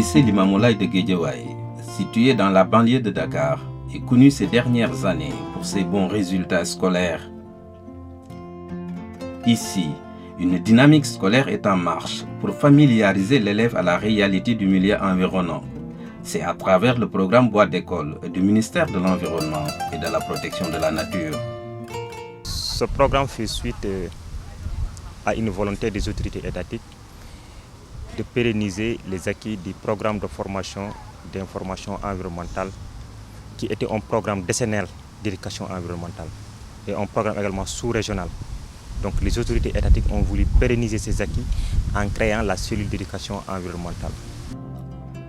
lycée Limamoulaye de Guédiawaye, situé dans la banlieue de Dakar, est connu ces dernières années pour ses bons résultats scolaires. Ici, une dynamique scolaire est en marche pour familiariser l'élève à la réalité du milieu environnant. C'est à travers le programme Bois d'école du ministère de l'Environnement et de la Protection de la Nature. Ce programme fait suite à une volonté des autorités étatiques de pérenniser les acquis du programme de formation d'information environnementale qui était un programme décennal d'éducation environnementale et un programme également sous-régional. Donc les autorités étatiques ont voulu pérenniser ces acquis en créant la cellule d'éducation environnementale.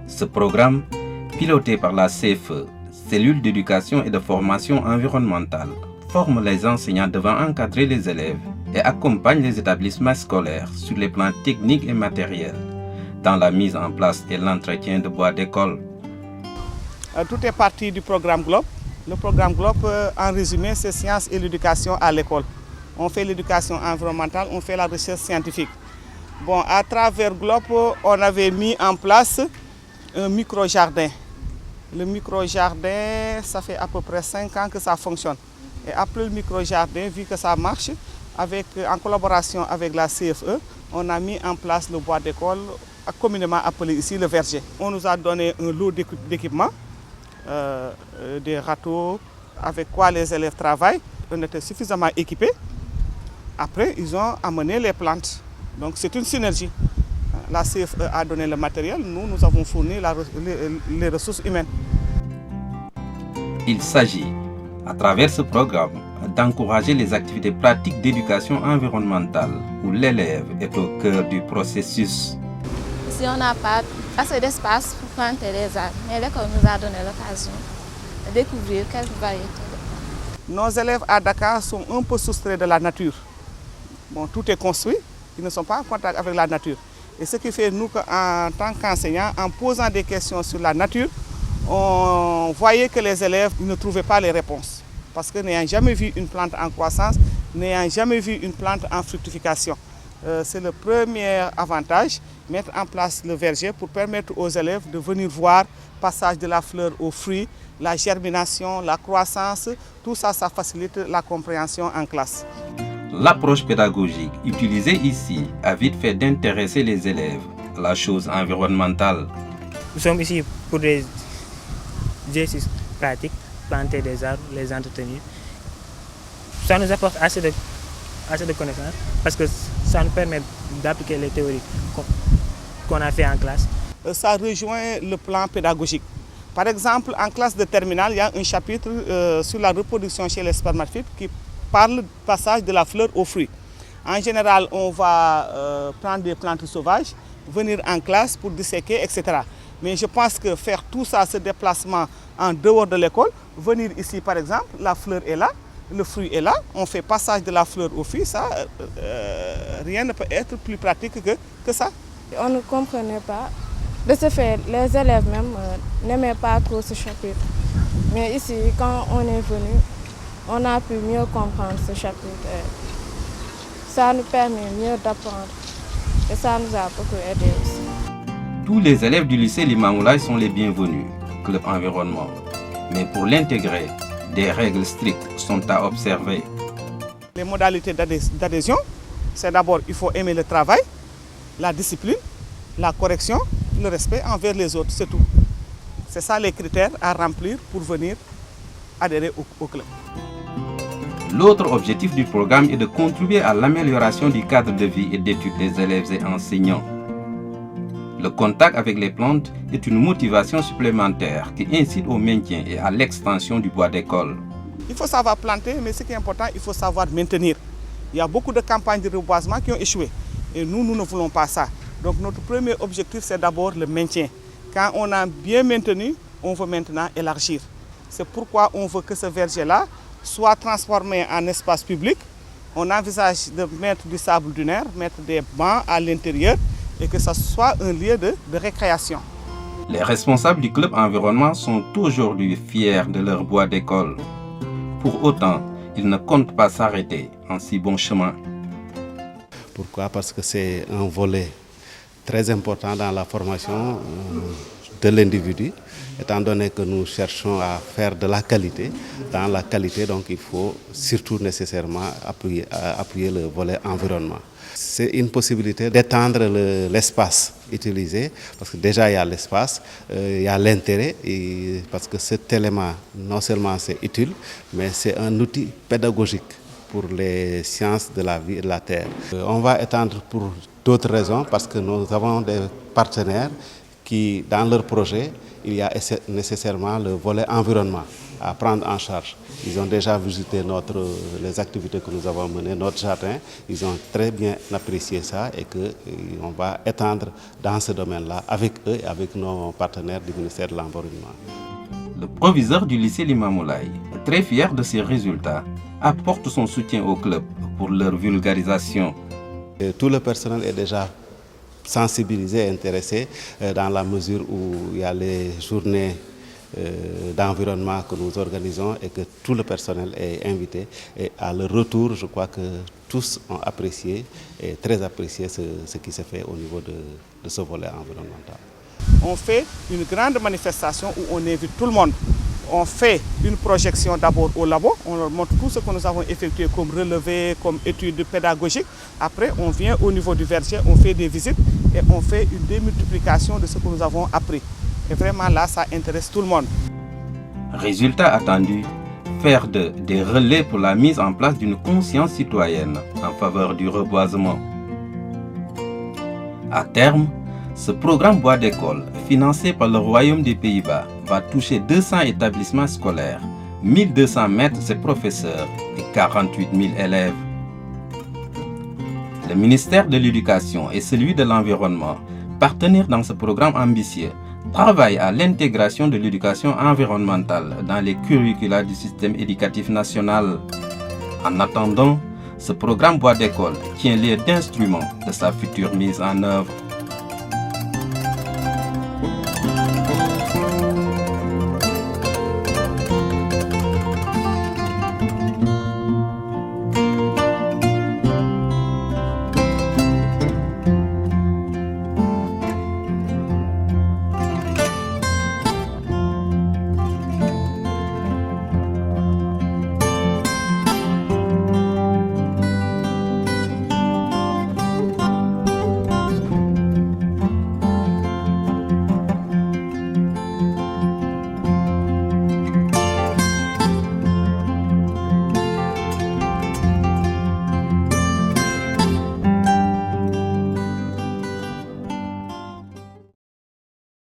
Ce programme, piloté par la CFE, cellule d'éducation et de formation environnementale, forme les enseignants devant encadrer les élèves et accompagne les établissements scolaires sur les plans techniques et matériels, dans la mise en place et l'entretien de bois d'école. Tout est parti du programme GLOBE. Le programme GLOBE, en résumé, c'est sciences et l'éducation à l'école. On fait l'éducation environnementale, on fait la recherche scientifique. Bon, à travers GLOBE, on avait mis en place un micro-jardin. Le micro-jardin, ça fait à peu près 5 ans que ça fonctionne. Et après le micro-jardin, vu que ça marche, en collaboration avec la CFE, on a mis en place le bois d'école, communément appelé ici le verger. On nous a donné un lot d'équipements, des râteaux, avec quoi les élèves travaillent. On était suffisamment équipés. Après, ils ont amené les plantes. Donc c'est une synergie. La CFE a donné le matériel, nous avons fourni les ressources humaines. Il s'agit, à travers ce programme, d'encourager les activités pratiques d'éducation environnementale où l'élève est au cœur du processus. Si on n'a pas assez d'espace pour planter des arbres, mais l'école nous a donné l'occasion de découvrir quelques variétés. Nos élèves à Dakar sont un peu soustraits de la nature. Bon, tout est construit, ils ne sont pas en contact avec la nature. Et ce qui fait, nous, en tant qu'enseignants, en posant des questions sur la nature, on voyait que les élèves ne trouvaient pas les réponses. Parce que n'ayant jamais vu une plante en croissance, n'ayant jamais vu une plante en fructification. C'est le premier avantage, mettre en place le verger pour permettre aux élèves de venir voir le passage de la fleur au fruit, la germination, la croissance, tout ça, ça facilite la compréhension en classe. L'approche pédagogique utilisée ici a vite fait d'intéresser les élèves à la chose environnementale. Nous sommes ici pour des exercices pratiques, planter des arbres, les entretenir. Ça nous apporte assez de connaissances parce que ça nous permet d'appliquer les théories qu'on a fait en classe. Ça rejoint le plan pédagogique. Par exemple, en classe de terminale, il y a un chapitre sur la reproduction chez les spermatozoïdes qui parle du passage de la fleur au fruit. En général, on va prendre des plantes sauvages, venir en classe pour disséquer, etc. Mais je pense que faire tout ça, ce déplacement en dehors de l'école, venir ici par exemple, la fleur est là, le fruit est là, on fait passage de la fleur au fruit, ça, rien ne peut être plus pratique que ça. On ne comprenait pas. De ce fait, les élèves même n'aimaient pas trop ce chapitre. Mais ici, quand on est venu, on a pu mieux comprendre ce chapitre. Ça nous permet mieux d'apprendre et ça nous a beaucoup aidé aussi. Tous les élèves du lycée Limamoulaye sont les bienvenus, Club Environnement. Mais pour l'intégrer, des règles strictes sont à observer. Les modalités d'adhésion, c'est d'abord il faut aimer le travail, la discipline, la correction, le respect envers les autres, c'est tout. C'est ça les critères à remplir pour venir adhérer au club. L'autre objectif du programme est de contribuer à l'amélioration du cadre de vie et d'études des élèves et enseignants. Le contact avec les plantes est une motivation supplémentaire qui incite au maintien et à l'extension du bois d'école. Il faut savoir planter, mais ce qui est important, il faut savoir maintenir. Il y a beaucoup de campagnes de reboisement qui ont échoué et nous ne voulons pas ça. Donc notre premier objectif, c'est d'abord le maintien. Quand on a bien maintenu, on veut maintenant élargir. C'est pourquoi on veut que ce verger-là soit transformé en espace public. On envisage de mettre du sable dunaire, mettre des bancs à l'intérieur et que ce soit un lieu de récréation. Les responsables du club environnement sont aujourd'hui fiers de leur bois d'école. Pour autant, ils ne comptent pas s'arrêter en si bon chemin. Pourquoi? Parce que c'est un volet très important dans la formation de l'individu, étant donné que nous cherchons à faire de la qualité. Dans la qualité, donc, il faut surtout nécessairement appuyer le volet environnement. C'est une possibilité d'étendre l'espace utilisé, parce que déjà il y a l'espace, il y a l'intérêt, parce que cet élément, non seulement c'est utile, mais c'est un outil pédagogique pour les sciences de la vie et de la terre. On va étendre pour d'autres raisons, parce que nous avons des partenaires qui, dans leur projet, il y a nécessairement le volet environnement à prendre en charge. Ils ont déjà visité les activités que nous avons menées, notre jardin. Ils ont très bien apprécié ça et qu'on va étendre dans ce domaine-là avec eux et avec nos partenaires du ministère de l'Environnement. Le proviseur du lycée Limamoulaye, très fier de ses résultats, apporte son soutien au club pour leur vulgarisation. Et tout le personnel est déjà sensibilisé et intéressé dans la mesure où il y a les journées d'environnement que nous organisons et que tout le personnel est invité. Et à leur retour, je crois que tous ont apprécié et très apprécié ce qui se fait au niveau de ce volet environnemental. On fait une grande manifestation où on invite tout le monde. On fait une projection d'abord au labo, on leur montre tout ce que nous avons effectué comme relevé, comme études pédagogiques. Après, on vient au niveau du verger, on fait des visites et on fait une démultiplication de ce que nous avons appris. Et vraiment là, ça intéresse tout le monde. Résultat attendu, faire des relais pour la mise en place d'une conscience citoyenne en faveur du reboisement. À terme, ce programme Bois d'école, financé par le Royaume des Pays-Bas, va toucher 200 établissements scolaires, 1200 maîtres et professeurs et 48 000 élèves. Le ministère de l'Éducation et celui de l'Environnement, partenaires dans ce programme ambitieux, travaillent à l'intégration de l'éducation environnementale dans les curricula du système éducatif national. En attendant, ce programme Bois d'école tient lieu d'instrument de sa future mise en œuvre.